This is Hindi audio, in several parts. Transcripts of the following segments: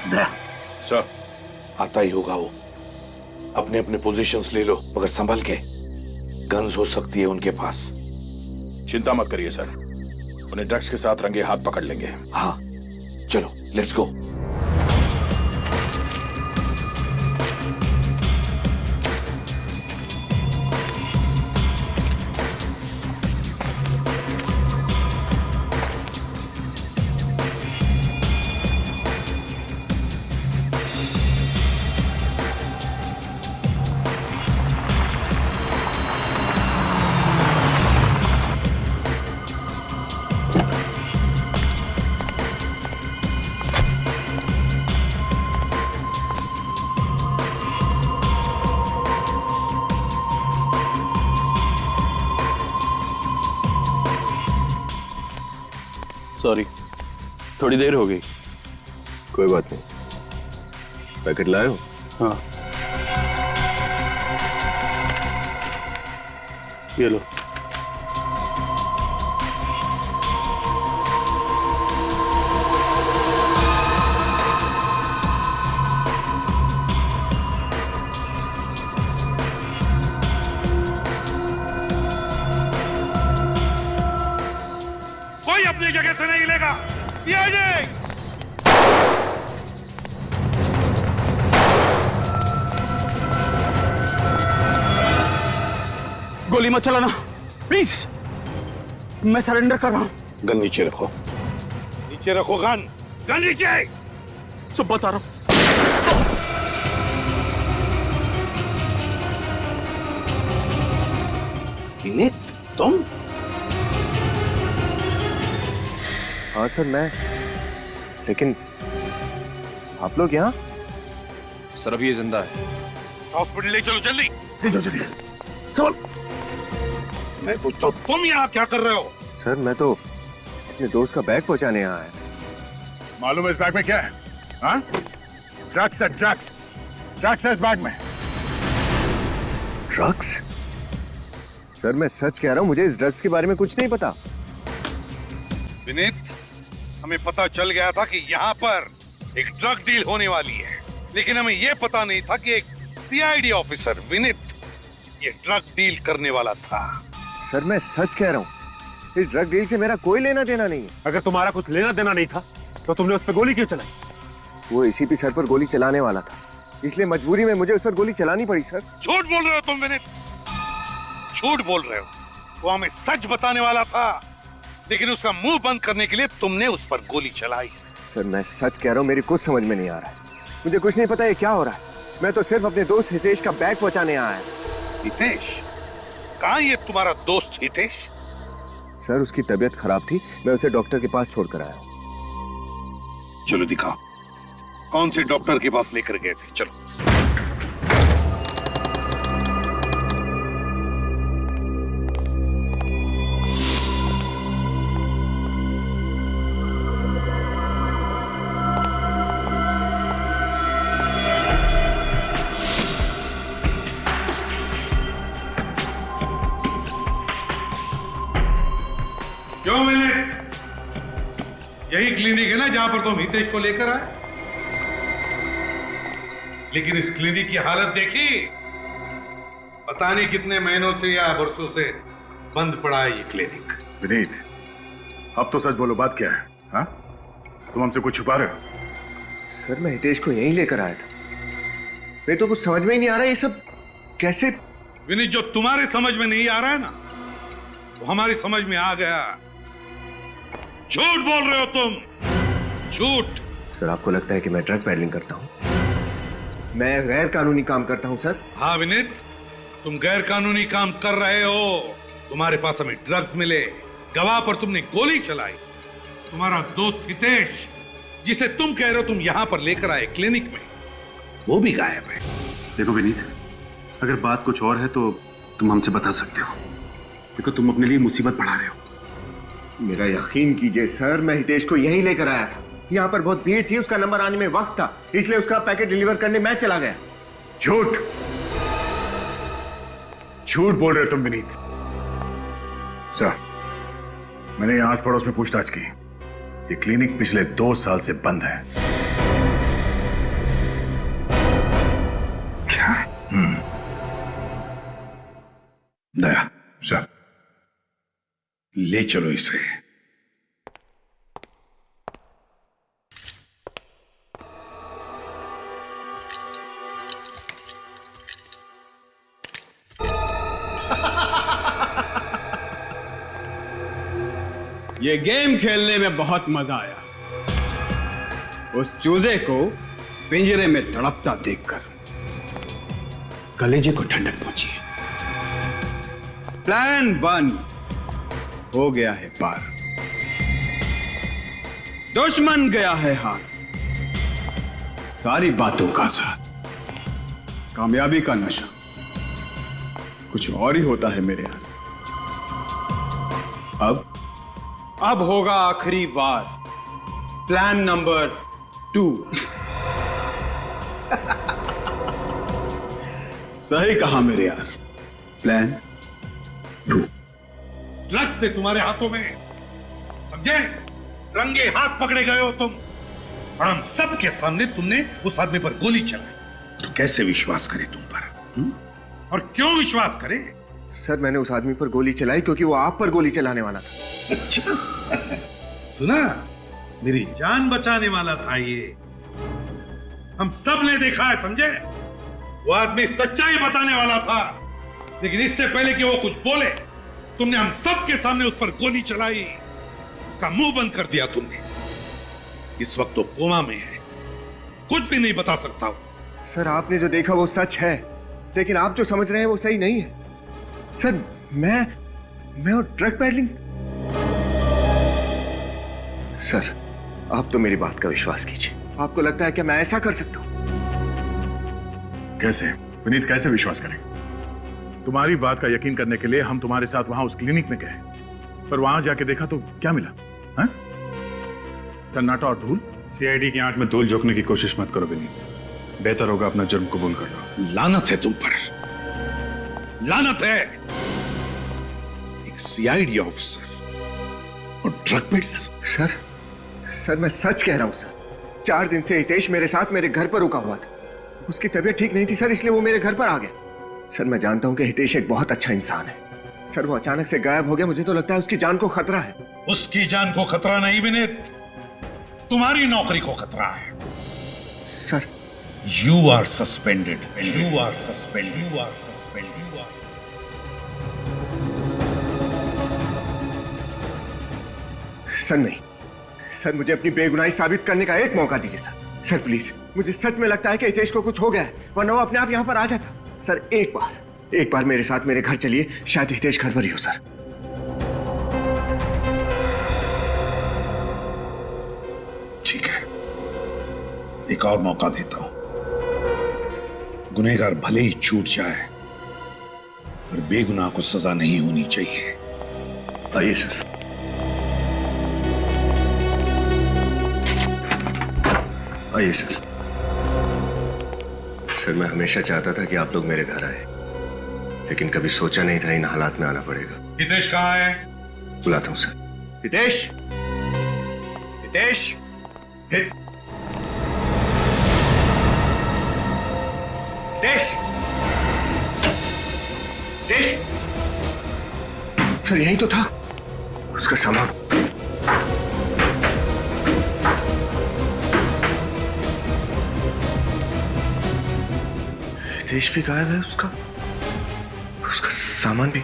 दया। सर। आता ही होगा वो। अपने अपने पोजीशंस ले लो, मगर संभल के। गन्स हो सकती है उनके पास। चिंता मत करिए सर, उन्हें ड्रग्स के साथ रंगे हाथ पकड़ लेंगे। हाँ चलो, लेट्स गो। सॉरी, थोड़ी देर हो गई। कोई बात नहीं। पैकेट लाए हो? हाँ, ये लो। कोई अपनी जगह से नहीं हिलेगा। गोली मत चलाना प्लीज, मैं सरेंडर कर रहा हूं। गन नीचे रखो। नीचे रखो गन। गन नीचे। सब बता रहा हूं। विनीत, तुम? हाँ सर, मैं। लेकिन आप लोग यहाँ? सर अभी ये जिंदा है। हॉस्पिटल ले चलो जल्दी। ले जाओ जल्दी। चल। मैं पूछता हूँ, तुम यहाँ क्या कर रहे हो? सर मैं तो अपने दोस्त का बैग पहुंचाने यहाँ आया। मालूम है इस बैग में क्या है? हाँ? ड्रग्स है, ड्रग्स। ड्रग्स है इस बैग में। ड्रग्स? सर मैं सच कह रहा हूँ, मुझे इस ड्रग्स के बारे में कुछ नहीं पता। विनीत, हमें पता चल गया था कि यहाँ पर एक ड्रग डील होने वाली है, लेकिन हमें यह पता नहीं था कि एक सीआईडी ऑफिसर विनीत ये ड्रग डील करने वाला था। सर मैं सच कह रहा हूँ, इस ड्रग डील से मेरा कोई लेना देना नहीं है। अगर तुम्हारा कुछ लेना देना नहीं था तो तुमने उस पर गोली क्यों चलाई? वो एसीपी सर पर गोली चलाने वाला था, इसलिए मजबूरी में मुझे उस पर गोली चलानी पड़ी। सर झूठ बोल रहे हो तुम विनीत, झूठ बोल रहे हो। वो हमें सच बताने वाला था, लेकिन उसका मुंह बंद करने के लिए तुमने उस पर गोली चलाई। सर मैं सच कह रहा हूँ, मेरी कुछ समझ में नहीं आ रहा है। मुझे कुछ नहीं पता ये क्या हो रहा है। मैं तो सिर्फ अपने दोस्त हितेश का बैग पहुंचाने आया। हितेश? कहाँ ये तुम्हारा दोस्त हितेश? सर उसकी तबीयत खराब थी, मैं उसे डॉक्टर के पास छोड़कर आया। चलो दिखाओ, कौन से डॉक्टर के पास लेकर गए थे? चलो। क्यों विनीत? यही क्लिनिक है ना जहां पर तुम हितेश को लेकर आए? लेकिन इस क्लिनिक की हालत देखी, पता नहीं कितने महीनों से या वर्षों से बंद पड़ा है ये क्लिनिक। विनीत, अब तो सच बोलो, बात क्या है? हाँ? तुम हमसे कुछ छुपा रहे हो? सर मैं हितेश को यहीं लेकर आया था। मेरे तो कुछ समझ में ही नहीं आ रहा ये सब कैसे। विनीत, जो तुम्हारे समझ में नहीं आ रहा है ना, वो हमारी समझ में आ गया। झूठ बोल रहे हो तुम, झूठ। सर आपको लगता है कि मैं ड्रग पेडलिंग करता हूँ? मैं गैर कानूनी काम करता हूँ सर। हाँ विनीत, तुम गैर कानूनी काम कर रहे हो। तुम्हारे पास हमें ड्रग्स मिले, गवाह पर तुमने गोली चलाई। तुम्हारा दोस्त हितेश, जिसे तुम कह रहे हो तुम यहां पर लेकर आए क्लिनिक में, वो भी गायब है। देखो विनीत, अगर बात कुछ और है तो तुम हमसे बता सकते हो। देखो तुम अपने लिए मुसीबत बढ़ा रहे हो। मेरा यकीन कीजिए सर, मैं हितेश को यहीं लेकर आया था। यहाँ पर बहुत भीड़ थी, उसका नंबर आने में वक्त था, इसलिए उसका पैकेट डिलीवर करने मैं चला गया। झूठ, झूठ बोल रहे हो तुम विनीत। सर, मैंने यहाँ आस पड़ोस में पूछताछ की। ये क्लिनिक पिछले 2 साल से बंद है। ले चलो इसे। ये गेम खेलने में बहुत मजा आया। उस चूजे को पिंजरे में तड़पता देखकर कलेजे को ठंडक पहुंची है। प्लान 1 हो गया है पार, दुश्मन गया है हार। सारी बातों का साथ, कामयाबी का नशा कुछ और ही होता है मेरे यहां। अब होगा आखिरी वार, प्लान नंबर 2। सही कहा मेरे यार, प्लान 2। ड्रग्स से तुम्हारे हाथों में, समझे? रंगे हाथ पकड़े गए हो तुम, और हम सबके सामने तुमने उस आदमी पर गोली चलाई। तो कैसे विश्वास करे तुम पर? और क्यों विश्वास करे? सर मैंने उस आदमी पर गोली चलाई क्योंकि वो आप पर गोली चलाने वाला था। अच्छा सुना, मेरी जान बचाने वाला था ये। हम सब ने देखा है, समझे? वो आदमी सच्चाई बताने वाला था, लेकिन इससे पहले कि वो कुछ बोले तुमने हम सब के सामने उस पर गोली चलाई, उसका मुंह बंद कर दिया तुमने। इस वक्त तो कोमा में है, कुछ भी नहीं बता सकता हूं। सर आपने जो देखा वो सच है, लेकिन आप जो समझ रहे हैं वो सही नहीं है। सर मैं और ड्रग पैडलिंग। सर आप तो मेरी बात का विश्वास कीजिए। आपको लगता है कि मैं ऐसा कर सकता हूं? कैसे विनीत, कैसे विश्वास करें? तुम्हारी बात का यकीन करने के लिए हम तुम्हारे साथ वहां उस क्लिनिक में गए, पर वहां जाके देखा तो क्या मिला? हाँ? सन्नाटा और धूल। सीआईडी की आंख में धूल झोंकने की कोशिश मत करो विनीत, बेहतर होगा अपना जुर्म कबूल कर लो। लानत है तुम पर, लानत है। एक सीआईडी ऑफिसर और ड्रग पेडलर। सर मैं सच कह रहा हूं सर। 4 दिन से हितेश मेरे साथ मेरे घर पर रुका हुआ था। उसकी तबीयत ठीक नहीं थी सर, इसलिए वो मेरे घर पर आ गया। सर मैं जानता हूं कि हितेश एक बहुत अच्छा इंसान है। सर वो अचानक से गायब हो गया, मुझे तो लगता है उसकी जान को खतरा है। उसकी जान को खतरा नहीं विनीत, तुम्हारी नौकरी को खतरा है। Sir you are suspended, you are suspended, you are suspended, you are. Sir नहीं सर, मुझे अपनी बेगुनाही साबित करने का एक मौका दीजिए सर। सर प्लीज, मुझे सच में लगता है कि हितेश को कुछ हो गया है, वरना वो अपने आप यहां पर आ जाता। सर एक बार मेरे साथ मेरे घर चलिए, शायद हितेश घर पर ही हो सर। ठीक है, एक और मौका देता हूं। गुनहगार भले ही छूट जाए, पर बेगुनाह को सजा नहीं होनी चाहिए। आइए सर। आइए सर। सर मैं हमेशा चाहता था कि आप लोग मेरे घर आए, लेकिन कभी सोचा नहीं था इन हालात में आना पड़ेगा। हितेश कहाँ है? बुलाता हूं सर। हितेश, हितेश, हितेश, हितेश। सर यही तो था उसका सामान। हितेश भी गायब है, उसका सामान भी।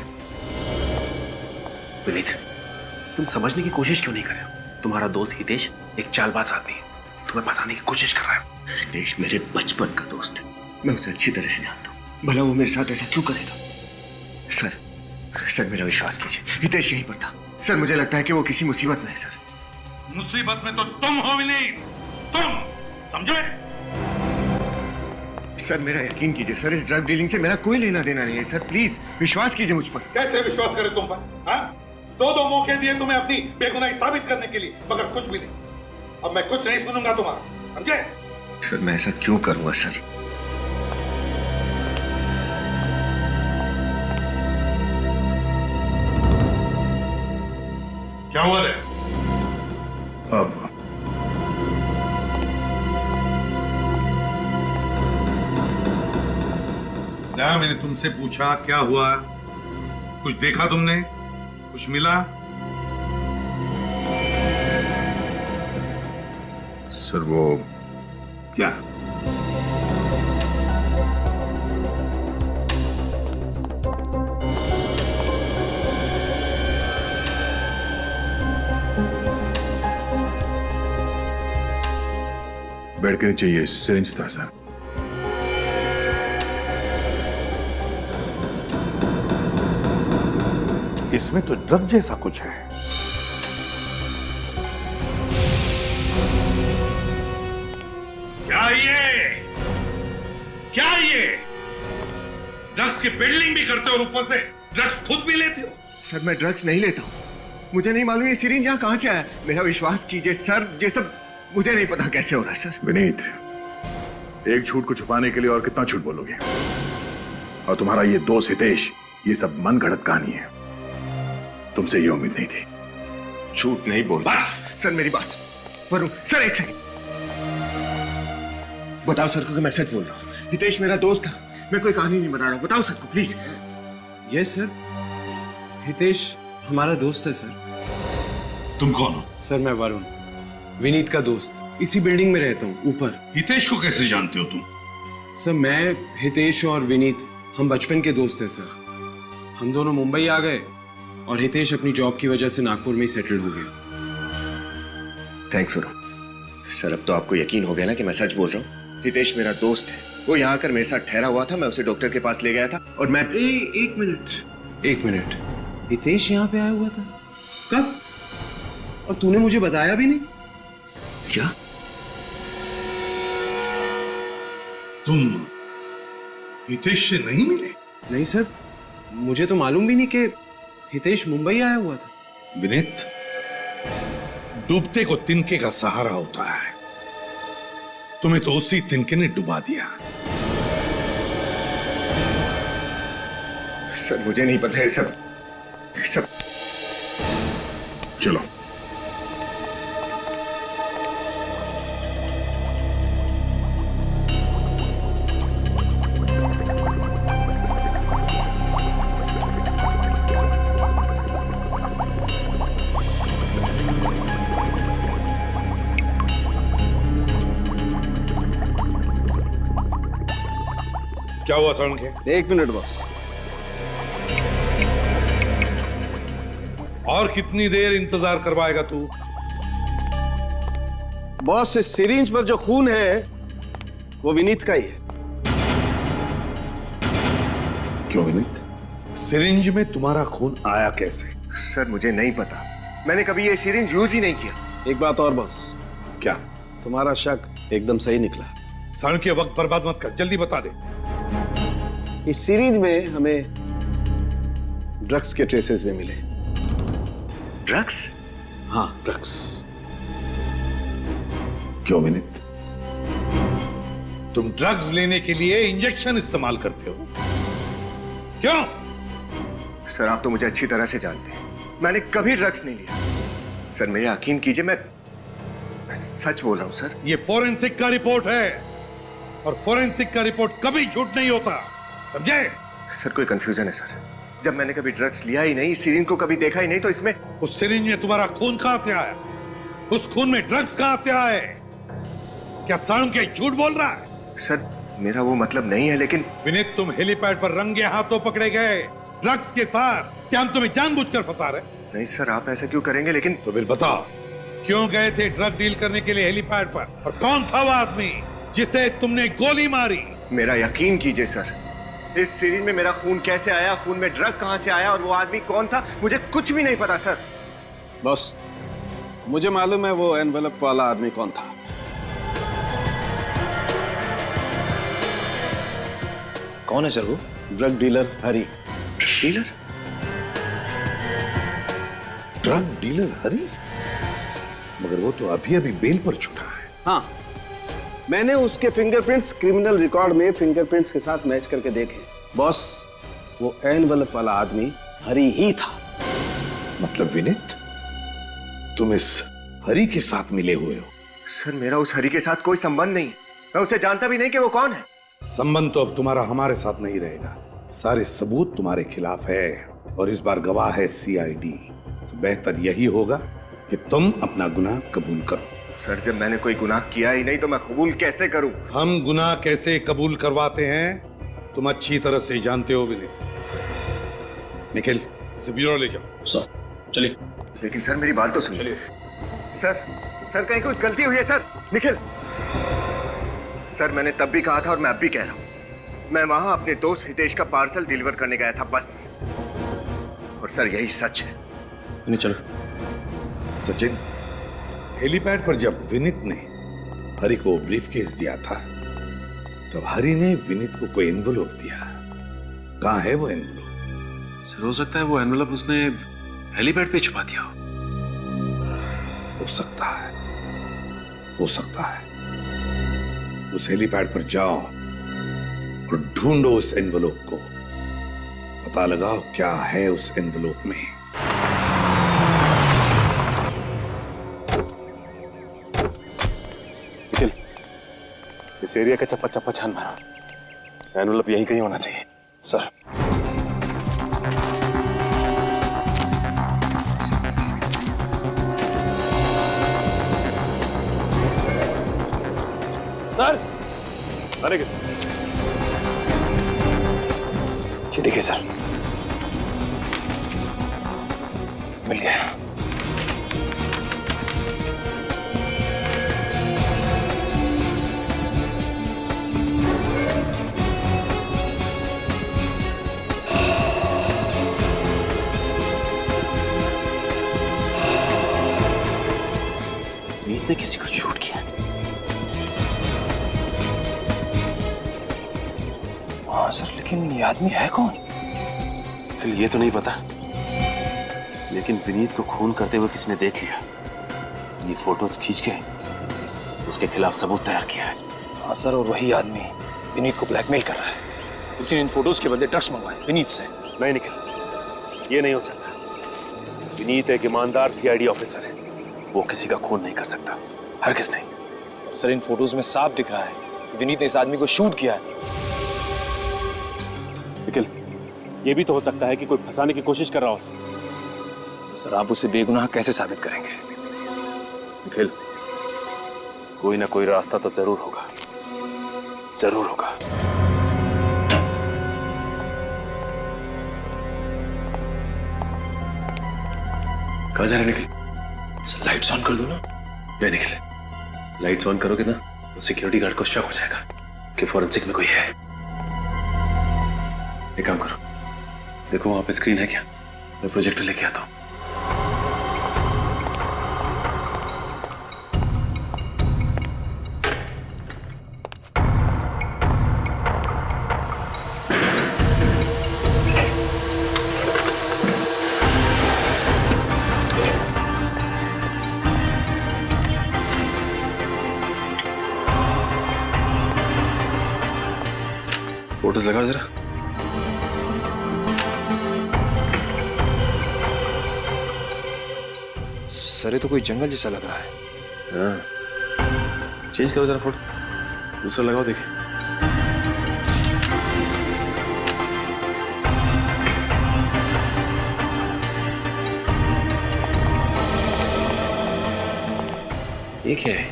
विनीत, तुम समझने की कोशिश क्यों नहीं कर रहे हो? तुम्हारा दोस्त हितेश एक चालबाज आदमी है, तुम्हें फंसाने की कोशिश कर रहा है। हितेश मेरे बचपन का दोस्त है, मैं उसे अच्छी तरह से जानता हूँ। भला वो मेरे साथ ऐसा क्यों करेगा? सर मेरा विश्वास कीजिए, हितेश यहीं पर था। सर मुझे लगता है कि वो किसी मुसीबत में है। सर मुसीबत में तो तुम हो विनीत, तुम समझे? सर मेरा यकीन कीजिए सर, इस ड्रग डीलिंग से मेरा कोई लेना देना नहीं है। सर प्लीज विश्वास कीजिए मुझ पर। कैसे विश्वास करें तुम पर? हाँ? 2 मौके दिए तुम्हें अपनी बेगुनाही साबित करने के लिए, मगर कुछ भी नहीं। अब मैं कुछ नहीं सुनूंगा तुम्हारा, समझे? सर मैं ऐसा क्यों करूंगा सर? क्या हुआ है? अब मैंने तुमसे पूछा क्या हुआ, कुछ देखा तुमने, कुछ मिला? सर वो क्या? बेड के नीचे ये सिरिंज था सर। इसमें तो ड्रग जैसा कुछ है। क्या ये ड्रग्स की बिल्डिंग भी करते हो, ऊपर से ड्रग्स खुद भी लेते हो? सर मैं ड्रग्स नहीं लेता हूँ, मुझे नहीं मालूम ये सिरिंज यहाँ कहाँ से आया। मेरा विश्वास कीजिए सर, ये सब मुझे नहीं पता कैसे हो रहा है सर। विनीत, एक झूठ को छुपाने के लिए और कितना झूठ बोलोगे? और तुम्हारा ये दोस्त हितेश, ये सब मन गढ़ंत कहानी है। तुमसे ये उम्मीद नहीं थी। झूठ नहीं बोल बस। सर मेरी बात वरुण, सर एक सेकंड बताओ सर को कि मैं सच बोल रहा हूँ। हितेश मेरा दोस्त था, मैं कोई कहानी नहीं बना रहा हूँ। बताओ सर को प्लीज। यस सर, हितेश हमारा दोस्त है सर। तुम कौन हो? सर मैं वरुण, विनीत का दोस्त। इसी बिल्डिंग में रहता हूँ ऊपर। हितेश को कैसे जानते हो तुम? सर मैं, हितेश और विनीत हम बचपन के दोस्त हैं सर। हम दोनों मुंबई आ गए और हितेश अपनी जॉब की वजह से नागपुर में ही सेटल हो गया। थैंक्स वरुण। सर अब तो आपको यकीन हो गया ना कि मैं सच बोल रहा हूँ। हितेश मेरा दोस्त है, वो यहाँ आकर मेरे साथ ठहरा हुआ था, मैं उसे डॉक्टर के पास ले गया था और मैं एक मिनट, हितेश यहाँ पे आया हुआ था कब? और तूने मुझे बताया भी नहीं? क्या? तुम हितेश से नहीं मिले? नहीं सर, मुझे तो मालूम भी नहीं कि हितेश मुंबई आया हुआ था। विनीत, डूबते को तिनके का सहारा होता है। तुम्हें तो उसी तिनके ने डुबा दिया। सर मुझे नहीं पता है सब। चलो क्या हुआ सरण के? एक मिनट बस। और कितनी देर इंतजार करवाएगा तू? बॉस, इस सिरिंज पर जो खून है वो विनीत का ही है। क्यों विनीत? सिरिंज में तुम्हारा खून आया कैसे? सर मुझे नहीं पता, मैंने कभी ये सिरिंज यूज ही नहीं किया। एक बात और बॉस, क्या? तुम्हारा शक एकदम सही निकला। सरण के वक्त बर्बाद मत कर, जल्दी बता दे। इस सीरीज में हमें ड्रग्स के ट्रेसेस भी मिले। ड्रग्स? हाँ ड्रग्स। क्यों विनीत? तुम ड्रग्स लेने के लिए इंजेक्शन इस्तेमाल करते हो, क्यों? सर आप तो मुझे अच्छी तरह से जानते हैं, मैंने कभी ड्रग्स नहीं लिया। सर मेरे यकीन कीजिए, मैं सच बोल रहा हूं सर। ये फोरेंसिक का रिपोर्ट है और फोरेंसिक का रिपोर्ट कभी झूठ नहीं होता, समझे? सर कोई कंफ्यूजन है सर, जब मैंने कभी ड्रग्स लिया ही नहीं, इस सिरिंज को कभी देखा ही नहीं, तो इसमें उस सिरिंज में तुम्हारा खून कहां से आया? उस खून में ड्रग्स कहां से आए? क्या सरण के झूठ बोल रहा है? सर मेरा वो मतलब नहीं है, लेकिन विनीत तुम हेलीपैड पर रंगे हाथों पकड़े गए ड्रग्स के साथ। क्या हम तुम्हें जानबूझकर फंसा रहे? नहीं सर, आप ऐसा क्यों करेंगे? लेकिन तो फिर बताओ, क्यों गए थे ड्रग डील करने के लिए हेलीपैड पर? और कौन था वो आदमी जिसे तुमने गोली मारी? मेरा यकीन कीजिए सर, इस सिरिंज में मेरा खून कैसे आया, खून में ड्रग कहां से आया और वो आदमी कौन था, मुझे कुछ भी नहीं पता सर। बॉस, मुझे मालूम है वो एनवेलप वाला आदमी कौन था। कौन है सर वो? ड्रग डीलर हरी। डीलर? ड्रग डीलर हरी? मगर वो तो अभी अभी बेल पर छूटा है। हाँ, मैंने उसके फिंगरप्रिंट्स क्रिमिनल रिकॉर्ड में फिंगरप्रिंट्स के साथ मैच करके देखे। बॉस, वो एनवेलप वाला आदमी हरी ही था। मतलब विनीत, तुम इस हरी के साथ मिले हुए हो? सर मेरा उस हरी के साथ कोई संबंध नहीं, मैं उसे जानता भी नहीं कि वो कौन है। संबंध तो अब तुम्हारा हमारे साथ नहीं रहेगा, सारे सबूत तुम्हारे खिलाफ है और इस बार गवाह है सीआईडी। तो बेहतर यही होगा कि तुम अपना गुनाह कबूल करो। सर जब मैंने कोई गुनाह किया ही नहीं तो मैं कबूल कैसे करूं? हम गुनाह कैसे कबूल करवाते हैं तुम अच्छी तरह से जानते हो विनीत। निखिल इसे ब्यूरो ले जाओ। सर चलिए। लेकिन सर मेरी बात तो सुनिए। सर कहीं कुछ गलती हुई है सर? निखिल सर मैंने तब भी कहा था और मैं अब भी कह रहा हूं, मैं वहां अपने दोस्त हितेश का पार्सल डिलीवर करने गया था बस। और सर यही सच है। नहीं चलो। सचिन, हेलीपैड पर जब विनीत ने हरि को ब्रीफकेस दिया था तब हरि ने विनीत को कोई एनवेलप दिया। कहाँ है वो एनवेलप? सर हो सकता है वो एनवेलप उसने हेलीपैड पे छुपा दिया हो सकता है, हो सकता है। उस हेलीपैड पर जाओ और ढूंढो उस एनवेलप को, पता लगाओ क्या है उस एनवेलप में। निखिल, इस एरिया का चप्पा चप्पा छान मारो। एनवेलप यहीं कहीं होना चाहिए। सर सर अरे ये देखिए सर, मिल गया। मीत ने किसी को शूट किया। हाँ सर, लेकिन ये आदमी है कौन? फिर ये तो नहीं पता, लेकिन विनीत को खून करते हुए किसी ने देख लिया। ये फोटोज खींच के उसके खिलाफ सबूत तैयार किया है। हाँ सर, और वही आदमी विनीत को ब्लैकमेल कर रहा है। उसी ने इन फोटोज के बदले ड्रग्स मंगवाए विनीत से। नहीं निखिल, ये नहीं हो सकता। विनीत एक ईमानदार सीआईडी ऑफिसर है, वो किसी का खून नहीं कर सकता, हरगिज़ नहीं। सर इन फोटोज में साफ दिख रहा है कि विनीत ने इस आदमी को शूट किया है। निखिल, ये भी तो हो सकता है कि कोई फंसाने की कोशिश कर रहा हो उसे। सर आप उसे बेगुनाह कैसे साबित करेंगे? निखिल, कोई ना कोई रास्ता तो जरूर होगा, जरूर होगा। कहाँ जा रहे निखिल? सर लाइट्स ऑन कर दो ना। नहीं निखिल, लाइट्स ऑन करोगे ना तो सिक्योरिटी गार्ड को शक हो जाएगा कि फॉरेंसिक में कोई है। एक काम करो, देखो वहां पे स्क्रीन है क्या? मैं प्रोजेक्टर लेके आता हूं। फोटोज लगाओ जरा। सर ये तो कोई जंगल जैसा लग रहा है। हाँ, चेंज करो जरा फोटो, दूसरा लगाओ देखिए। ये क्या है?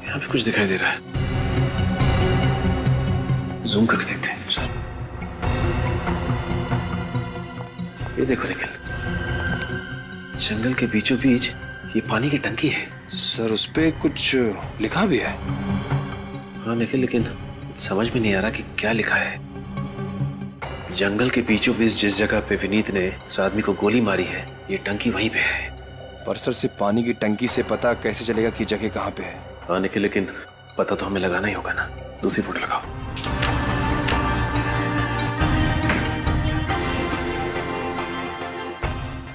यहाँ पे कुछ दिखाई दे रहा है, जूम करके देखते हैं। सर ये देखो निखिल, जंगल के बीचों बीच ये पानी की टंकी है। सर उस पे कुछ लिखा भी है। हाँ निखिल, लेकिन समझ में नहीं आ रहा कि क्या लिखा है। जंगल के बीचों बीच जिस जगह पे विनीत ने उस आदमी को गोली मारी है, ये टंकी वहीं पे है। पर सर से पानी की टंकी से पता कैसे चलेगा कि जगह कहाँ पे है? हाँ निखिल, लेकिन पता तो हमें लगाना ही होगा ना। दूसरी फोटो लगाओ।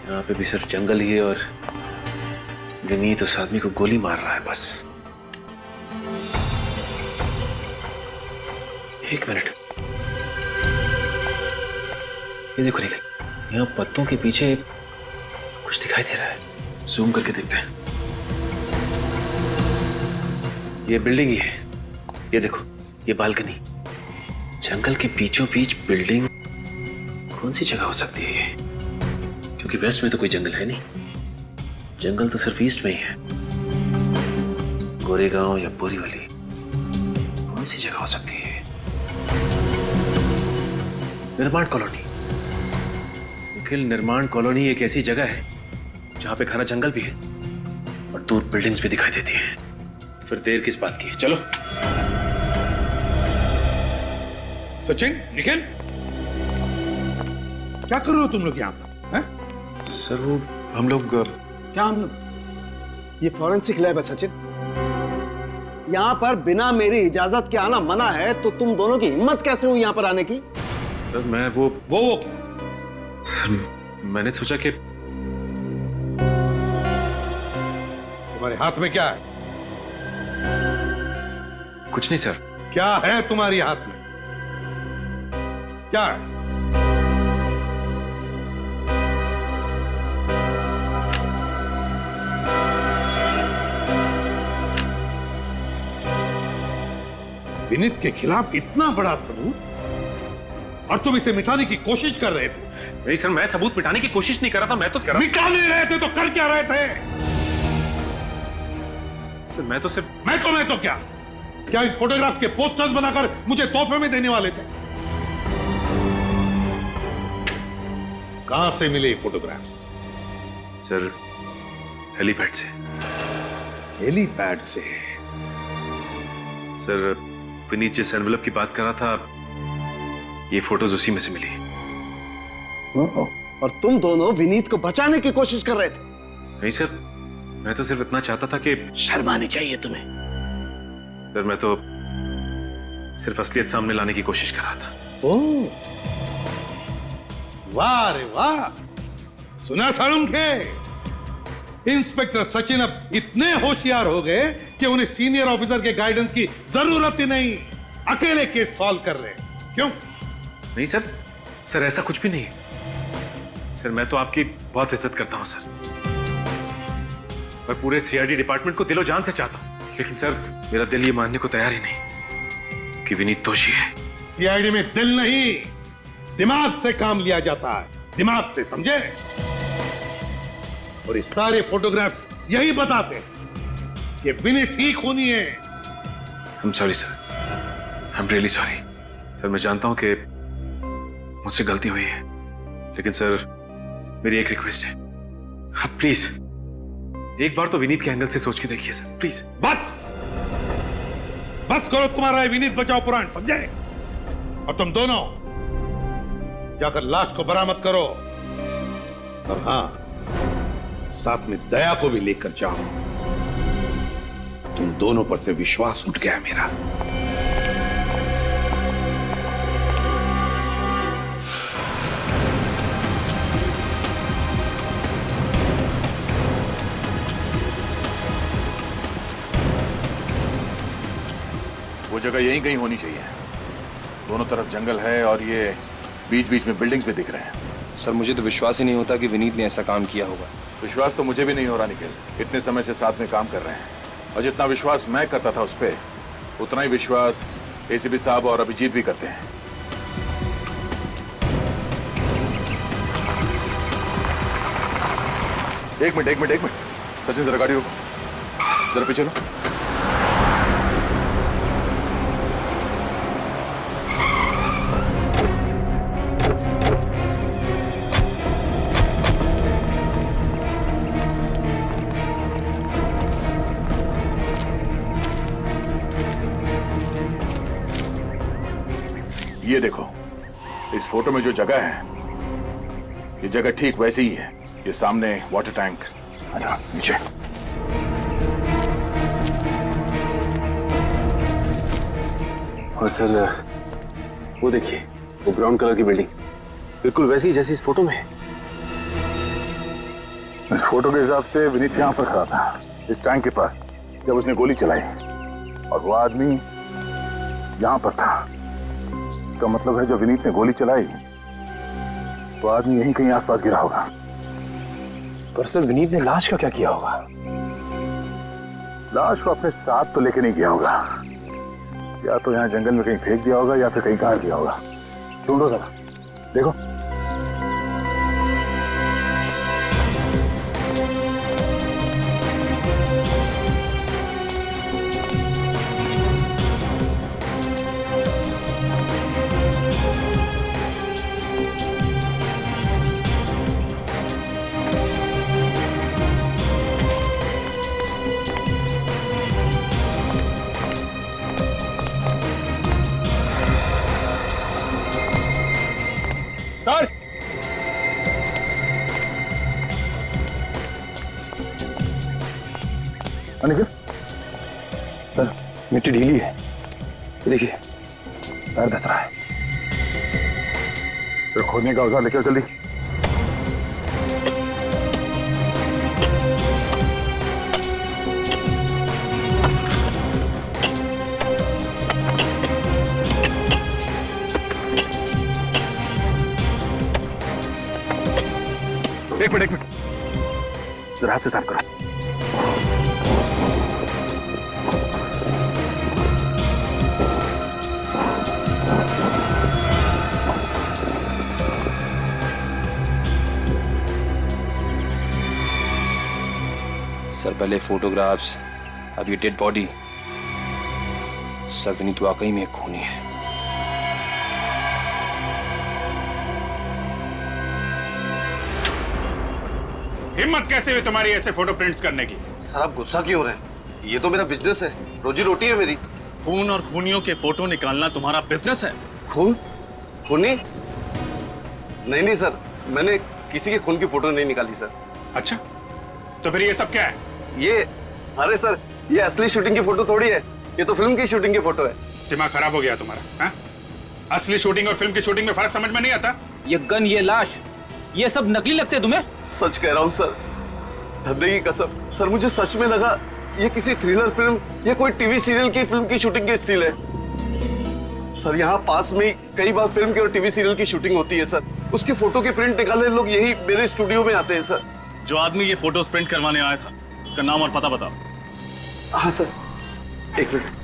यहाँ पे भी सिर्फ जंगल ही है और विनीत उस आदमी को गोली मार रहा है बस। एक मिनट, ये देखो निखिल, यहाँ पत्तों के पीछे कुछ दिखाई दे रहा है। जूम करके देखते हैं। ये बिल्डिंग ही है, ये देखो, ये बालकनी। जंगल के बीचों बीच बिल्डिंग, कौन सी जगह हो सकती है ये? क्योंकि वेस्ट में तो कोई जंगल है नहीं, जंगल तो सिर्फ ईस्ट में ही है। गोरेगांव या बोरीवली, कौन सी जगह हो सकती है? निर्माण कॉलोनी। निखिल, निर्माण कॉलोनी एक ऐसी जगह है जहां पे घना जंगल भी है और दूर बिल्डिंग्स भी दिखाई देती हैं। फिर देर किस बात की है? चलो। सचिन, निखिल, क्या कर रहे हो तुम लोग यहाँ पर? हैं? सर वो हम लोग क्या हम लोग? ये फॉरेंसिक लैब है सचिन। यहाँ पर बिना मेरी इजाजत के आना मना है, तो तुम दोनों की हिम्मत कैसे हुई यहाँ पर आने की? सर मैं वो क्या? सर मैंने सोचा कि तुम्हारे हाथ में क्या है? कुछ नहीं सर। क्या है तुम्हारे हाथ में? क्या है? विनीत के खिलाफ इतना बड़ा सबूत और तुम इसे मिटाने की कोशिश कर रहे थे। नहीं सर, मैं सबूत मिटाने की कोशिश नहीं कर रहा था। मैं तो मिटा नहीं रहे थे तो कर क्या रहे थे? सर मैं तो सिर्फ मैं तो क्या इन फोटोग्राफ्स के पोस्टर्स बनाकर मुझे तोहफे में देने वाले थे? कहां से मिले फोटोग्राफ्स? सर हेलीपैड से। हेलीपैड से? सर विनीत जिस एनवेलप की बात कर रहा था, ये फोटोज उसी में से मिली। और तुम दोनों विनीत को बचाने की कोशिश कर रहे थे? नहीं सर, मैं तो सिर्फ इतना चाहता था कि शर्म आनी चाहिए तुम्हें। सर मैं तो सिर्फ असलियत सामने लाने की कोशिश कर रहा था। ओह, वाह रे वाह। सुना सालुंखे? इंस्पेक्टर सचिन अब इतने होशियार हो गए कि उन्हें सीनियर ऑफिसर के गाइडेंस की जरूरत ही नहीं, अकेले केस सॉल्व कर रहे। क्यों? नहीं सर, सर ऐसा कुछ भी नहीं है। सर मैं तो आपकी बहुत इज्जत करता हूं सर, मैं पूरे सीआईडी डिपार्टमेंट को दिलो जान से चाहता हूं, लेकिन सर मेरा दिल ये मानने को तैयार ही नहीं कि विनीत दोषी है। सीआईडी में दिल नहीं, दिमाग से काम लिया जाता है, दिमाग से, समझे? और ये सारे फोटोग्राफ्स यही बताते हैं कि विनीत ही खूनी है। I am sorry sir, I am really sorry. Sir मैं जानता हूं कि मुझसे गलती हुई है, लेकिन सर मेरी एक रिक्वेस्ट है, आप प्लीज एक बार तो विनीत के एंगल से सोच के देखिए सर, प्लीज। बस करो तुम्हारा विनीत बचाओ पुराण, समझे? और तुम दोनों जाकर लाश को बरामद करो, और हां, साथ में दया को भी लेकर जाओ। तुम दोनों पर से विश्वास उठ गया मेरा। वो जगह यहीं कहीं होनी चाहिए। दोनों तरफ जंगल है और ये बीच बीच में बिल्डिंग्स भी दिख रहे हैं। सर मुझे तो विश्वास ही नहीं होता कि विनीत ने ऐसा काम किया होगा। विश्वास तो मुझे भी नहीं हो रहा निखिल, इतने समय से साथ में काम कर रहे हैं, और जितना विश्वास मैं करता था उस पे, उतना ही विश्वास एसीपी साहब और अभिजीत भी करते हैं। एक मिनट सचिन, जरा गाड़ी रोको, जरा पीछे लो। ये देखो, इस फोटो में जो जगह है, ये जगह ठीक वैसी ही है। ये सामने वाटर टैंक। अच्छा नीचे। और सर वो देखिए, वो ब्राउन कलर की बिल्डिंग बिल्कुल वैसी जैसी इस फोटो में है। इस फोटो के हिसाब से विनीत यहाँ पर खड़ा था, इस टैंक के पास, जब उसने गोली चलाई, और वो आदमी यहाँ पर था। इसका मतलब है जब विनीत ने गोली चलाई तो आदमी यहीं कहीं आसपास गिरा होगा। पर सर विनीत ने लाश का क्या किया होगा? लाश को अपने साथ तो लेके नहीं गया होगा, या तो यहाँ जंगल में कहीं फेंक दिया होगा या फिर कहीं गाड़ दिया होगा। ढूंढो जरा, देखो। निखिल सर, मिट्टी ढीली है, देखिए पैर धस रहा है। फिर खोदने का औजार लेके जल्दी। एक मिनट जरा हाथ से साफ करो। सर पहले फोटोग्राफ्स, अब ये डेड बॉडी। सर विनीत वाकई में एक खूनी है। हिम्मत कैसे हुई तुम्हारी ऐसे फोटो प्रिंट्स करने की? सर आप गुस्सा क्यों हो रहे हैं? ये तो मेरा बिजनेस है, रोजी रोटी है मेरी। खून और खूनियों के फोटो निकालना तुम्हारा बिजनेस है? खून? खूनी? नहीं सर, मैंने किसी के खून की फोटो नहीं निकाली सर। अच्छा, तो फिर ये सब क्या है? ये, अरे सर, ये असली शूटिंग की फोटो थोड़ी है, ये तो फिल्म की शूटिंग की फोटो है। दिमाग खराब हो गया तुम्हारा? हाँ? असली शूटिंग और फिल्म की शूटिंग में फर्क समझ में नहीं आता? ये गन, ये लाश, ये सब नकली लगते हैं तुम्हें? सच कह रहा हूँ सर, धद्दे की कसम। सर मुझे सच में लगा ये किसी थ्रिलर फिल्म या कोई टीवी सीरियल की फिल्म की शूटिंग की स्टिल है। सर यहाँ पास में कई बार फिल्म की और टीवी सीरियल की शूटिंग होती है सर, उसकी फोटो की प्रिंट निकालने लोग यही मेरे स्टूडियो में आते हैं सर। जो आदमी ये फोटोज प्रिंट करवाने आया था, उसका नाम और पता बताओ। हाँ सर, एक मिनट।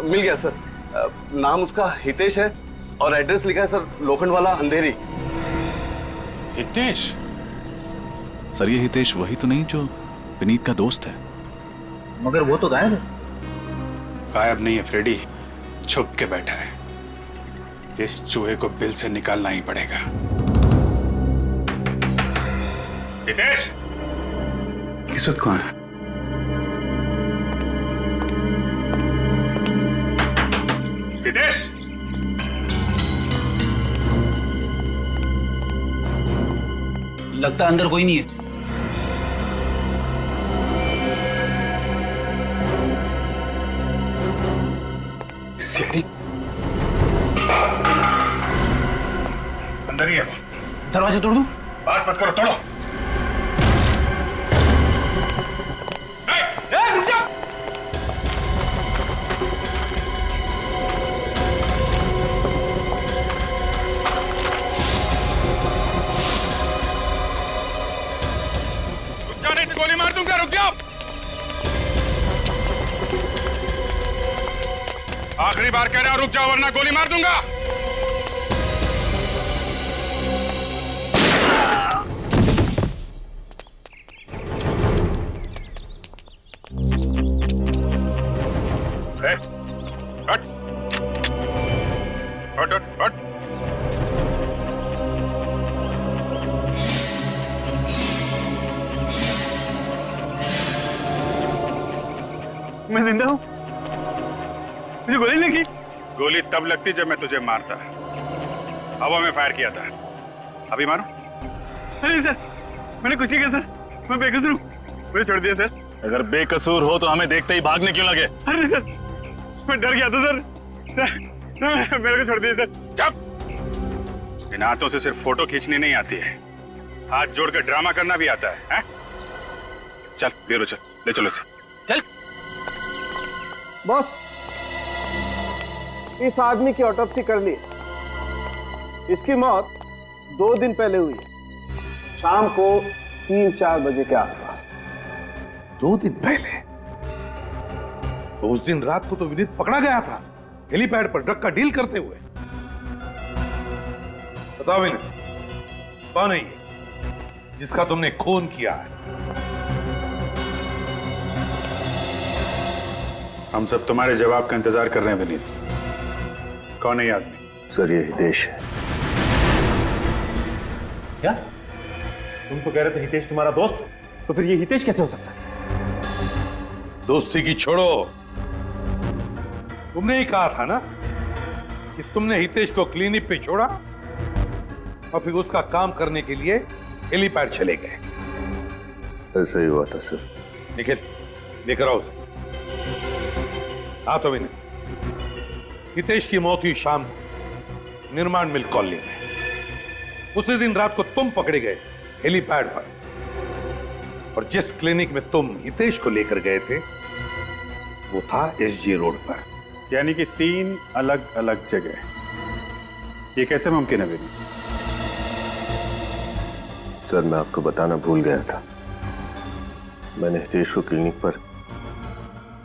मिल गया सर, नाम उसका हितेश है और एड्रेस लिखा है सर, लोखंडवाला अंधेरी। हितेश? सर ये हितेश वही तो नहीं जो विनीत का दोस्त है? मगर वो तो गायब है। गायब नहीं है फ्रेडी, छुप के बैठा है। इस चूहे को बिल से निकालना ही पड़ेगा। हितेश, इस वक्त कौन है? हितेश, लगता अंदर कोई नहीं है। अंदर ही है। दरवाजा तोड़ दूं? बात मत करो, तोड़ो। रुक जाओ। रुक जाओ नहीं तो गोली मार दूंगा, रुक जाओ। आखिरी बार कह रहा हूं रुक जाओ वरना गोली मार दूंगा। हट। मैं जिंदा हूं? मुझे गोली लगी? गोली तब लगती जब मैं तुझे मारता, हवा में फायर किया था। अभी मारो। अरे सर, मैंने कुछ नहीं किया सर, मैं बेकसूर हूँ, मुझे छोड़ दिया सर। अगर बेकसूर हो तो हमें देखते ही भागने क्यों लगे? अरे सर, मैं डर गया था सर, मेरे को छोड़ दिया सर। चुप! इन हाथों से सिर्फ फोटो खींचनी नहीं आती है, हाथ जोड़कर ड्रामा करना भी आता है? चल ब्यूरो चल, ले चलो इसे। चल। बॉस, इस आदमी की ऑटोप्सी कर ली। इसकी मौत 2 दिन पहले हुई है, शाम को 3-4 बजे के आसपास। 2 दिन पहले? तो उस दिन रात को तो विनीत पकड़ा गया था हेलीपैड पर ड्रग का डील करते हुए। बताओ विनीत, कौन है ये जिसका तुमने खून किया है? हम सब तुम्हारे जवाब का इंतजार कर रहे हैं विनीत। कौन है ये आदमी? सर ये हितेश है। क्या तुम तो कह रहे थे हितेश तुम्हारा दोस्त, तो फिर ये हितेश कैसे हो सकता है? दोस्ती की छोड़ो, तुमने ही कहा था ना कि तुमने हितेश को क्लिनिक पे छोड़ा और फिर उसका काम करने के लिए हेलीपैड चले गए। ऐसा ही हुआ था सर। निखिल, लेकर आओ उसे। हाँ तो भी नहीं, हितेश की मौत हुई शाम को निर्माण मिल कॉलोनी में। उसी दिन रात को तुम पकड़े गए हेलीपैड पर, और जिस क्लिनिक में तुम हितेश को लेकर गए थे वो था एसजी रोड पर। यानी कि 3 अलग अलग जगह। ये कैसे मुमकिन है विनीत? सर मैं आपको बताना भूल गया था, मैंने हितेश को क्लिनिक पर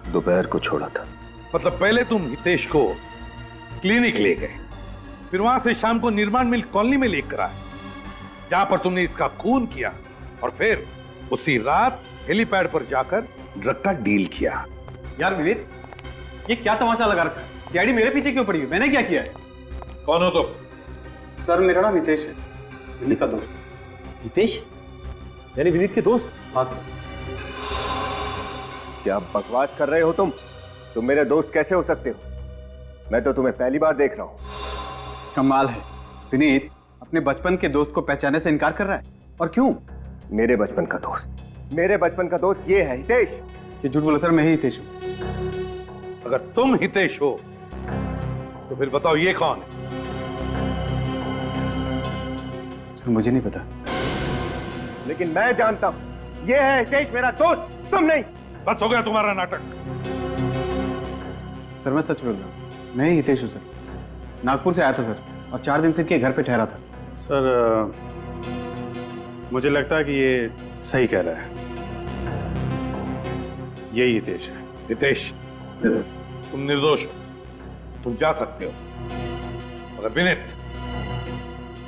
दोपहर को छोड़ा था। मतलब पहले तुम हितेश को क्लिनिक ले गए, फिर वहां से शाम को निर्माण मिल कॉलोनी में लेकर आए जहां पर तुमने इसका खून किया, और फिर उसी रात हेलीपैड पर जाकर ड्रग का डील किया। यार विवेक, ये क्या तमाशा लगा रखा है? डैडी मेरे पीछे क्यों पड़ी है? मैंने क्या किया है? कौन हो तुम? सर मेरा नाम हितेश है, विनीत का दोस्त। हितेश यानी विनीत के दोस्त? हाँ सर। क्या बकवास कर रहे हो तुम मेरे दोस्त कैसे हो सकते हो? मैं तो तुम्हें पहली बार देख रहा हूं। कमाल है, विनीत अपने बचपन के दोस्त को पहचानने से इनकार कर रहा है। और क्यों? मेरे बचपन का दोस्त ये है हितेश। ये झूठ बोला सर, मैं ही हितेश हूं। अगर तुम हितेश हो तो फिर बताओ ये कौन है? सर मुझे नहीं पता। लेकिन मैं जानता हूं, ये है हितेश मेरा दोस्त, तुम नहीं। बस हो गया तुम्हारा नाटक। सर मैं सच बोल रहा हूं, मैं ही हितेश हूं सर। नागपुर से आया था सर, और 4 दिन से इनके घर पे ठहरा था। सर मुझे लगता है कि ये सही कह रहा है, यही हितेश है। हितेश, तुम निर्दोष हो, तुम जा सकते हो। मगर विनीत,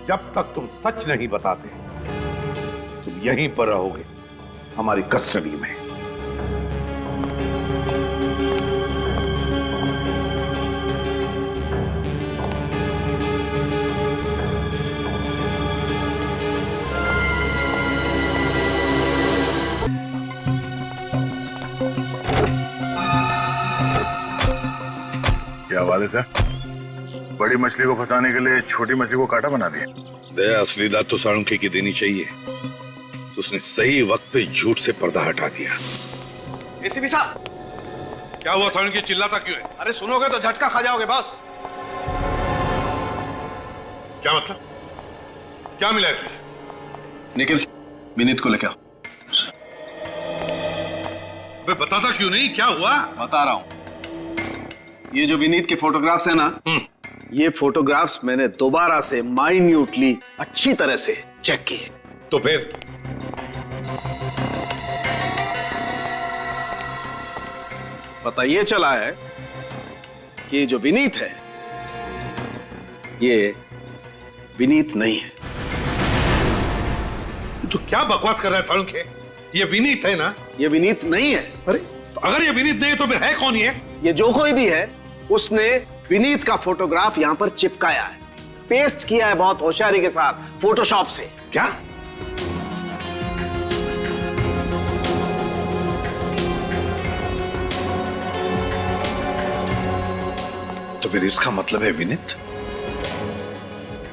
जब तक तुम सच नहीं बताते तुम यहीं पर रहोगे, हमारी कस्टडी में। क्या बात है सर, बड़ी मछली को फंसाने के लिए छोटी मछली को कांटा बना दिया। दया असली दाद तो साळुंखे की देनी चाहिए, तो उसने सही वक्त पे झूठ से पर्दा हटा दिया। एसीपी साहब, क्या हुआ साळुंखे, चिल्लाता क्यों है? अरे सुनोगे तो झटका खा जाओगे बस। क्या मतलब? क्या मिला है तुझे? निखिल, विनीत को लेके आओ। बताता क्यों नहीं, क्या हुआ? बता रहा हूं। ये जो विनीत के फोटोग्राफ्स है ना, ये फोटोग्राफ्स मैंने दोबारा से माइन्यूटली अच्छी तरह से चेक किए। तो फिर पता ये चला है कि ये जो विनीत है ये विनीत नहीं है। तो क्या बकवास कर रहा है साळुंखे? ये विनीत है ना? ये विनीत नहीं है। अरे तो अगर ये विनीत नहीं है तो फिर है कौन ये? ये जो कोई भी है उसने विनीत का फोटोग्राफ यहां पर चिपकाया है, पेस्ट किया है बहुत होशियारी के साथ फोटोशॉप से। क्या? तो फिर इसका मतलब है विनीत,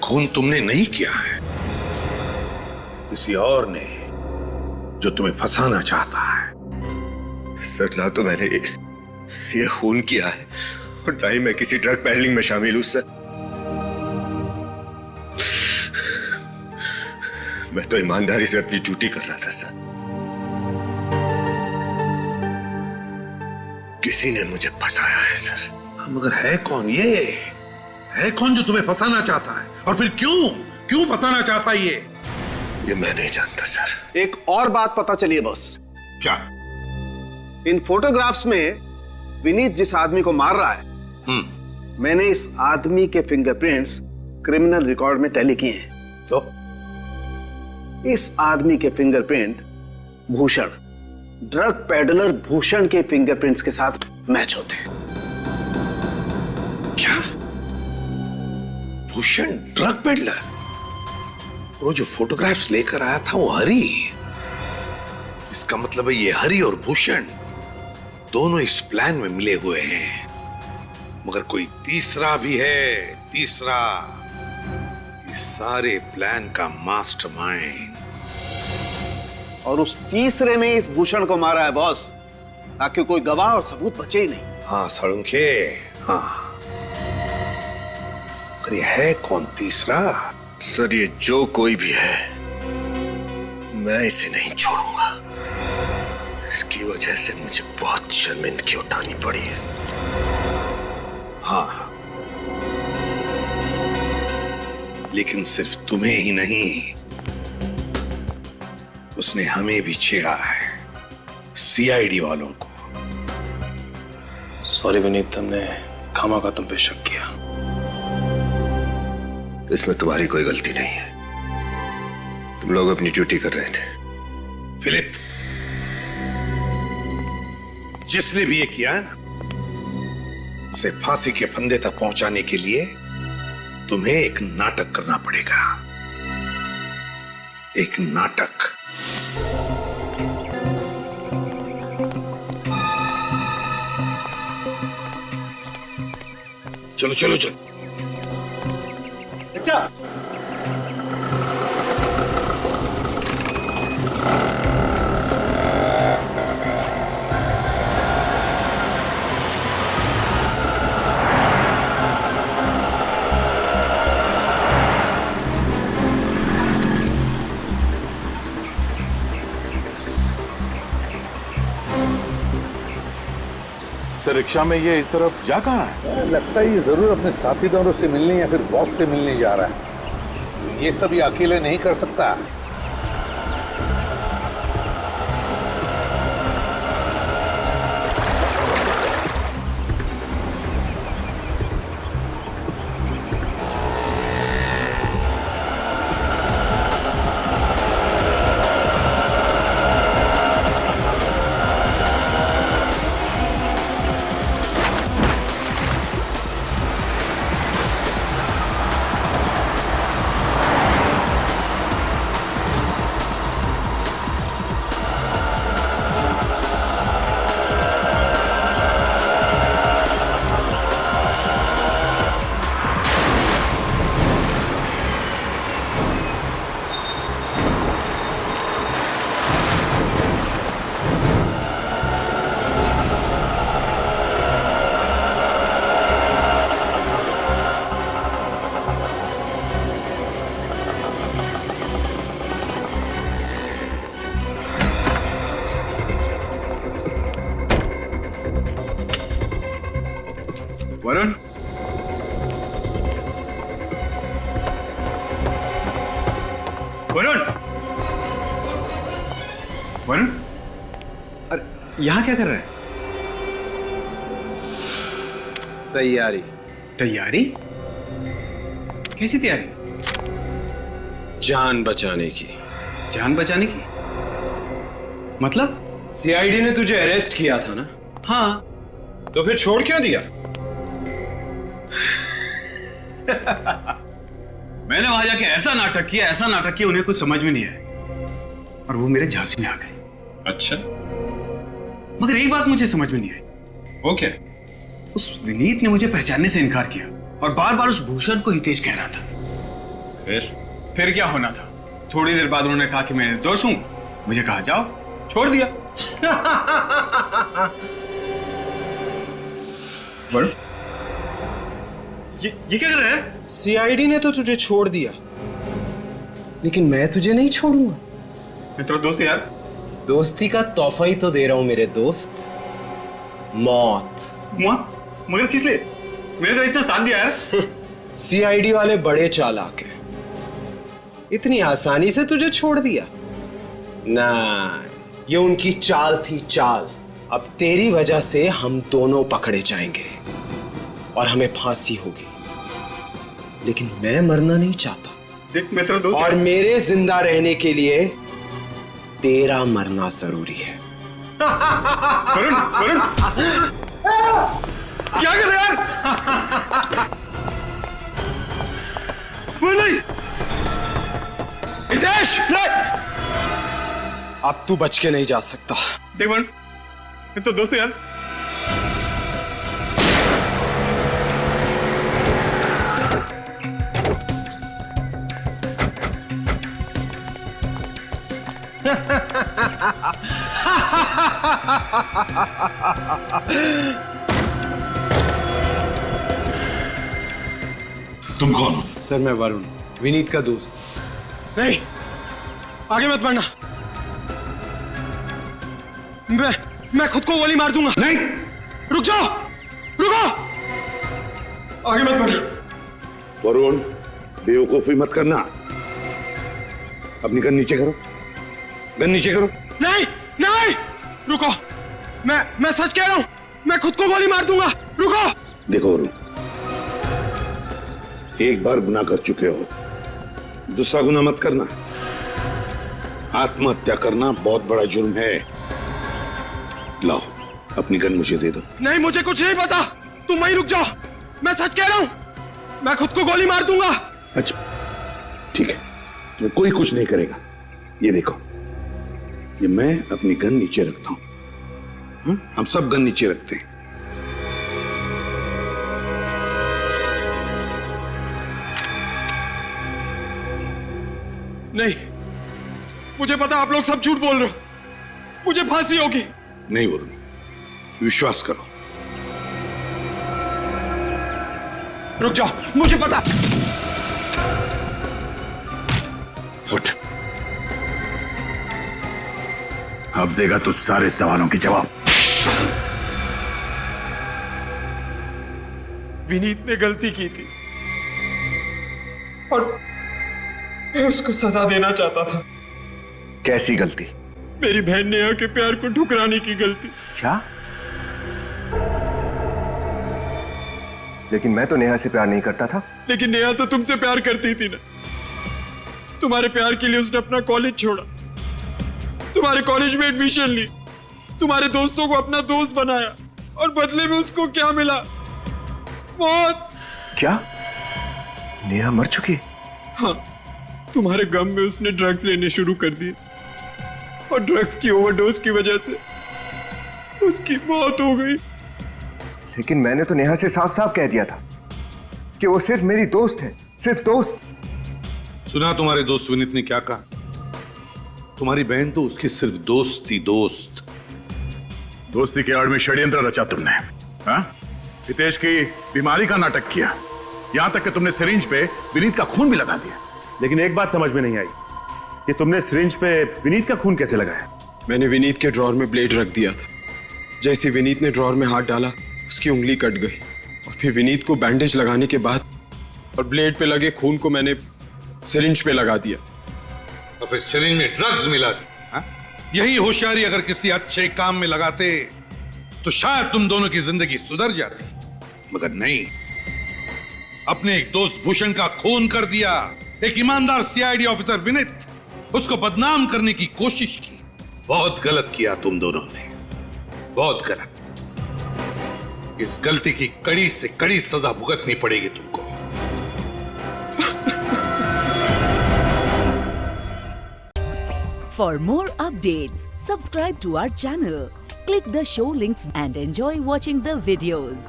खून तुमने नहीं किया है, किसी और ने, जो तुम्हें फंसाना चाहता है। सर ना तो मैंने ये खून किया है और ना ही मैं किसी ड्रग पैडलिंग में शामिल हूं सर। मैं तो ईमानदारी से अपनी ड्यूटी कर रहा था सर। किसी ने मुझे फंसाया है सर। मगर है कौन ये? है कौन जो तुम्हें फंसाना चाहता है? और फिर क्यों फंसाना चाहता है ये मैं नहीं जानता सर। एक और बात पता चली बस। क्या? इन फोटोग्राफ्स में विनीत जिस आदमी को मार रहा है, मैंने इस आदमी के फिंगरप्रिंट्स क्रिमिनल रिकॉर्ड में टैली किए हैं। तो इस आदमी के fingerprint Bhushan, drug peddler Bhushan के फिंगरप्रिंट्स के साथ मैच होते हैं। क्या? Bhushan drug peddler? वो जो फोटोग्राफ्स लेकर आया था वो हरी। इसका मतलब है ये हरी और भूषण दोनों इस प्लान में मिले हुए हैं। मगर कोई तीसरा भी है, तीसरा। इस सारे प्लान का मास्टरमाइंड। और उस तीसरे ने इस भूषण को मारा है बॉस, ताकि कोई गवाह और सबूत बचे ही नहीं। हाँ सड़ुंखे, हाँ। अरे ये है कौन तीसरा? सर ये जो कोई भी है, मैं इसे नहीं छोड़ूंगा। इसकी वजह से मुझे बहुत शर्मिंदगी उठानी पड़ी है। हाँ, लेकिन सिर्फ तुम्हें ही नहीं, उसने हमें भी छेड़ा है, सीआईडी वालों को। सॉरी विनीत, तुमने खामा का तुम पे शक किया। इसमें तुम्हारी कोई गलती नहीं है। तुम लोग अपनी ड्यूटी कर रहे थे। फिलिप, जिसने भी ये किया है ना, उसे फांसी के फंदे तक पहुंचाने के लिए तुम्हें एक नाटक करना पड़ेगा। एक नाटक। चलो चलो चलो। अच्छा, सर रिक्शा में ये इस तरफ जा कहाँ है? लगता है ये जरूर अपने साथीदारों से मिलने या फिर बॉस से मिलने जा रहा है। ये सब ये अकेले नहीं कर सकता। वरुण, वरुण, वरुण, अरे यहां क्या कर रहा है? तैयारी। तैयारी? कैसी तैयारी? जान बचाने की। जान बचाने की? मतलब? सीआईडी ने तुझे अरेस्ट किया था ना? हाँ। तो फिर छोड़ क्यों दिया? मैंने वहां जाके ऐसा नाटक किया उन्हें कुछ समझ में नहीं आया और वो मेरे झांसे में आ गए। अच्छा, मगर एक बात मुझे समझ में नहीं आई। वो क्या? उस विनीत ने मुझे पहचानने से इनकार किया और बार बार उस भूषण को हितेश कह रहा था। फिर क्या होना था? थोड़ी देर बाद उन्होंने कहा कि मैं निर्दोष हूं, मुझे कहा जाओ, छोड़ दिया। बड़ो, ये क्या कर रहा है? सीआईडी ने तो तुझे छोड़ दिया, लेकिन मैं तुझे नहीं छोड़ूंगा। मैं तेरा दोस्त यार। दोस्ती का तोहफा ही तो दे रहा हूं मेरे दोस्त, मौत। मौत? मगर किस लिए? मैंने तो इतना साथ दिया यार। सीआईडी वाले बड़े चालाक हैं, इतनी आसानी से तुझे छोड़ दिया ना। ये उनकी चाल थी, चाल। अब तेरी वजह से हम दोनों पकड़े जाएंगे और हमें फांसी होगी, लेकिन मैं मरना नहीं चाहता। देख, मैं तेरा दोस्त और मेरे जिंदा रहने के लिए तेरा मरना जरूरी है। वरुण, वरुण, क्या कर रहे यार? नहीं, हितेश, अब तू बच के नहीं जा सकता। देख वरुण, मैं तो दोस्त यार। तुम कौन हो? सर मैं वरुण, विनीत का दोस्त। नहीं, आगे मत बढ़ना। मैं खुद को गोली मार दूंगा। नहीं, रुक जाओ, रुको, आगे मत बढ़ना। वरुण, बेवकूफी मत करना। अपनी गन नीचे करो, गन नीचे करो। नहीं नहीं, रुको, मैं सच कह रहा हूं, मैं खुद को गोली मार दूंगा। रुको। देखो वरुण, एक बार गुनाह कर चुके हो, दूसरा गुनाह मत करना। आत्महत्या करना बहुत बड़ा जुर्म है। लाओ, अपनी गन मुझे दे दो। नहीं, मुझे कुछ नहीं पता, तुम वहीं रुक जाओ, मैं सच कह रहा हूं, मैं खुद को गोली मार दूंगा। अच्छा ठीक है, तुम्हें कोई कुछ नहीं करेगा। ये देखो, ये मैं अपनी गन नीचे रखता हूं। हम सब गन नीचे रखते हैं। नहीं, मुझे पता आप लोग सब झूठ बोल रहे हो, मुझे फांसी होगी। नहीं वरुण, विश्वास करो। रुक जाओ, मुझे पता। उठ, अब देगा तू सारे सवालों के जवाब। विनीत ने गलती की थी और मैं उसको सजा देना चाहता था। कैसी गलती? मेरी बहन नेहा के प्यार को ठुकराने की गलती। क्या? लेकिन मैं तो नेहा से प्यार नहीं करता था। लेकिन नेहा तो तुमसे प्यार करती थी ना। तुम्हारे प्यार के लिए उसने अपना कॉलेज छोड़ा, तुम्हारे कॉलेज में एडमिशन ली, तुम्हारे दोस्तों को अपना दोस्त बनाया, और बदले में उसको क्या मिला? मौत। क्या? नेहा मर चुकी? हाँ, तुम्हारे गम में उसने ड्रग्स लेने शुरू कर दिए और ड्रग्स की ओवरडोज की वजह से उसकी मौत हो गई। लेकिन मैंने तो नेहा से साफ साफ कह दिया था कि वो सिर्फ मेरी दोस्त है, सिर्फ दोस्त। सुना तुम्हारे दोस्त विनीत ने क्या कहा? तुम्हारी बहन तो उसकी सिर्फ दोस्त थी, दोस्त। दोस्ती के आड़ में षड्यंत्र रचा तुमने। हाँ? हितेश की बीमारी का नाटक किया, यहां तक कि तुमने सिरिंज पे विनीत का खून भी लगा दिया। लेकिन एक बात समझ में नहीं आई कि तुमने सिरिंज पे विनीत का खून कैसे लगाया? मैंने विनीत के ड्रॉर में ब्लेड रख दिया था। जैसे विनीत ने ड्रॉर में हाथ डाला, उसकी उंगली कट गई, और फिर विनीत को बैंडेज लगाने के बाद और ब्लेड पे लगे खून को मैंने सिरिंज पे लगा दिया। और फिर सिरिंज में ड्रग्स मिला दी। यही होशियारी अगर किसी अच्छे काम में लगाते तो शायद तुम दोनों की जिंदगी सुधर जाती, मगर नहीं। अपने एक दोस्त भूषण का खून कर दिया। एक ईमानदार सीआईडी ऑफिसर विनीत, उसको बदनाम करने की कोशिश की। बहुत गलत किया तुम दोनों ने, बहुत गलत। इस गलती की कड़ी से कड़ी सजा भुगतनी पड़ेगी तुमको। For more updates, subscribe to our channel, click the show links and enjoy watching the videos.